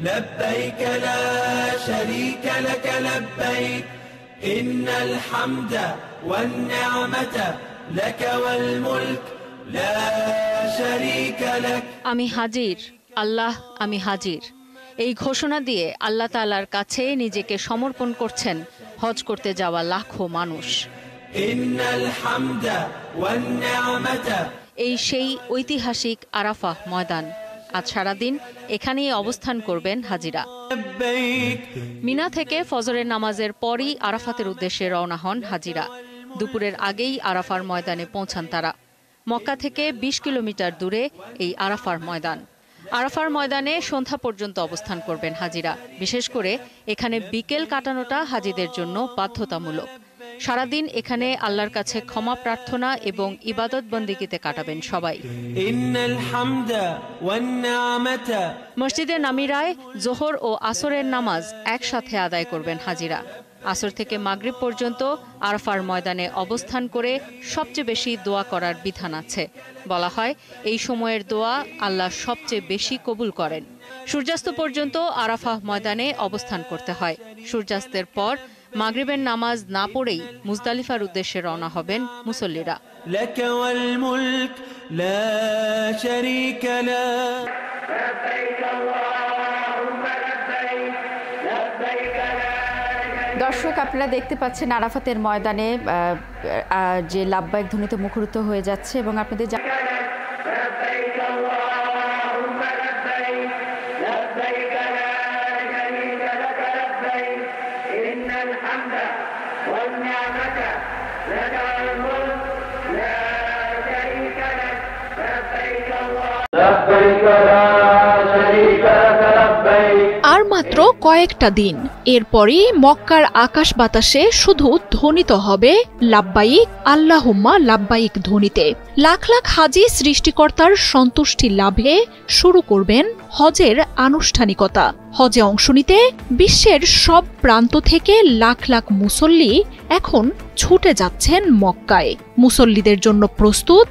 لبيك لا شريك لك لبيك إن الحمد والنعمة لك والملك لا شريك لك আমি হাজির আল্লাহ আমি হাজির এই ঘোষণা দিয়ে আল্লাহ তাআলার কাছে নিজেকে সমর্পণ করছেন হজ করতে যাওয়া লাখো মানুষ। ইন্নাল হামদা ওয়ান নি'মাতা এই সেই ঐতিহাসিক আরাফাহ ময়দান। আজ সারাদিন এখানেই অবস্থান করবেন হাজিরা। মিনা থেকে ফজরের নামাজের পরই আরাফাতের উদ্দেশ্যে রওনা হন হাজিরা। দুপুরের আগেই আরাফার ময়দানে পৌঁছান তারা। মক্কা থেকে ২০ কিলোমিটার দূরে এই আরাফার ময়দান। আরাফার ময়দানে সন্ধ্যা পর্যন্ত অবস্থান করবেন হাজিরা। বিশেষ করে এখানে বিকেল কাটানোটা হাজিদের জন্য বাধ্যতামূলক। সারাদিন এখানে আল্লাহর কাছে ক্ষমা প্রার্থনা এবং ইবাদত বন্দিগিতে কাটাবেন সবাই। মসজিদে নামিরায় জোহর ও আসরের নামাজ একসাথে আদায় করবেন হাজিরা। আসর থেকে মাগরিব পর্যন্ত আরাফার ময়দানে অবস্থান করে সবচেয়ে বেশি দোয়া করার বিধান আছে। বলা হয় এই সময়ের দোয়া আল্লাহ সবচেয়ে বেশি কবুল করেন। সূর্যাস্ত পর্যন্ত আরাফাহ ময়দানে অবস্থান করতে হয়। সূর্যাস্তের পর মাগরিবের নামাজ না পড়েই মুজদালিফার উদ্দেশ্যে রওনা হবেন মুসল্লিরা। দর্শক, আপনারা দেখতে পাচ্ছেন আরাফাতের ময়দানে যে লাব্বাইক ধ্বনিতে মুখরিত হয়ে যাচ্ছে এবং আপনাদের আর মাত্র কয়েকটা দিন, এরপরই মক্কার আকাশ বাতাসে শুধু ধ্বনিত হবে লাব্বাইক আল্লাহুম্মা লাব্বাইক ধ্বনিতে। লাখ লাখ হাজি সৃষ্টিকর্তার সন্তুষ্টি লাভে শুরু করবেন হজের আনুষ্ঠানিকতা। হজে অংশ নিতে বিশ্বের সব প্রান্ত থেকে লাখ লাখ মুসল্লি এখন ছুটে যাচ্ছেন মক্কায়। মুসল্লিদের জন্য প্রস্তুত